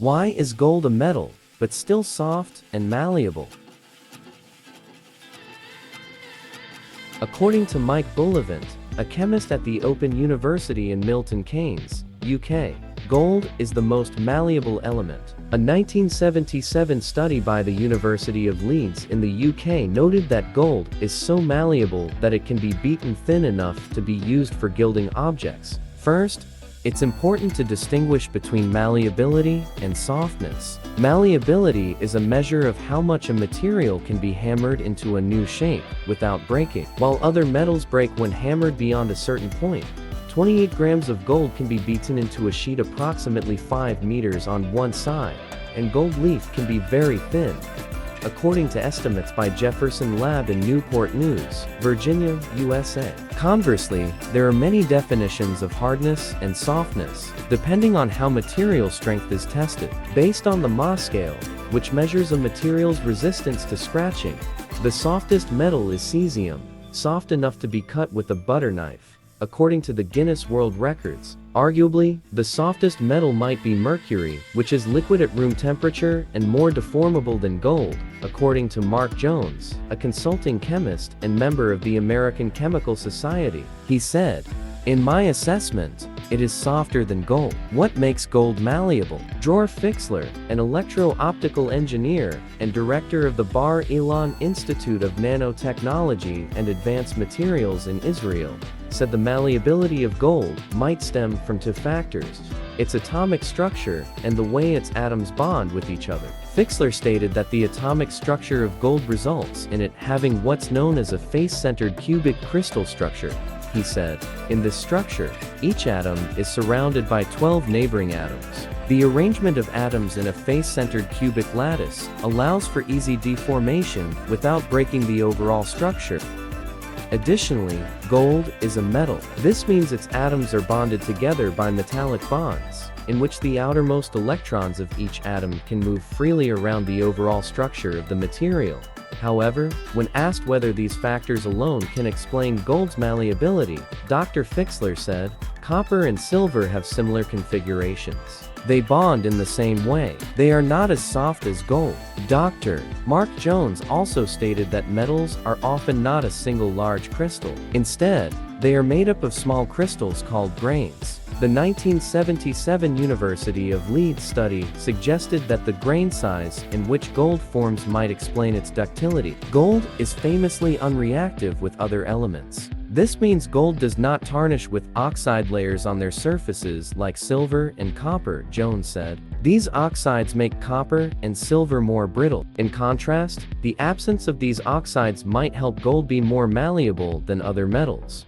Why is gold a metal, but still soft and malleable? According to Mike Bullivant, a chemist at the Open University in Milton Keynes, UK, gold is the most malleable element. A 1977 study by the University of Leeds in the UK noted that gold is so malleable that it can be beaten thin enough to be used for gilding objects. First, it's important to distinguish between malleability and softness. Malleability is a measure of how much a material can be hammered into a new shape without breaking. While other metals break when hammered beyond a certain point, 28 grams of gold can be beaten into a sheet approximately 5 meters on one side, and gold leaf can be very thin, according to estimates by Jefferson Lab in Newport News, Virginia, USA. Conversely, there are many definitions of hardness and softness, depending on how material strength is tested. Based on the Mohs scale, which measures a material's resistance to scratching, the softest metal is cesium, soft enough to be cut with a butter knife. According to the Guinness World Records, arguably, the softest metal might be mercury, which is liquid at room temperature and more deformable than gold, according to Mark Jones, a consulting chemist and member of the American Chemical Society. He said, "In my assessment, it is softer than gold." What makes gold malleable? Dror Fixler, an electro-optical engineer and director of the Bar Ilan Institute of Nanotechnology and Advanced Materials in Israel, said the malleability of gold might stem from two factors: its atomic structure and the way its atoms bond with each other. Fixler stated that the atomic structure of gold results in it having what's known as a face-centered cubic crystal structure. He said, "In this structure, each atom is surrounded by 12 neighboring atoms. The arrangement of atoms in a face-centered cubic lattice allows for easy deformation without breaking the overall structure." Additionally, gold is a metal. This means its atoms are bonded together by metallic bonds, in which the outermost electrons of each atom can move freely around the overall structure of the material. However, when asked whether these factors alone can explain gold's malleability, Dr. Fixler said, "Copper and silver have similar configurations. They bond in the same way. They are not as soft as gold." Dr. Mark Jones also stated that metals are often not a single large crystal. Instead, they are made up of small crystals called grains. The 1977 University of Leeds study suggested that the grain size in which gold forms might explain its ductility. Gold is famously unreactive with other elements. This means gold does not tarnish with oxide layers on their surfaces like silver and copper, Jones said. These oxides make copper and silver more brittle. In contrast, the absence of these oxides might help gold be more malleable than other metals.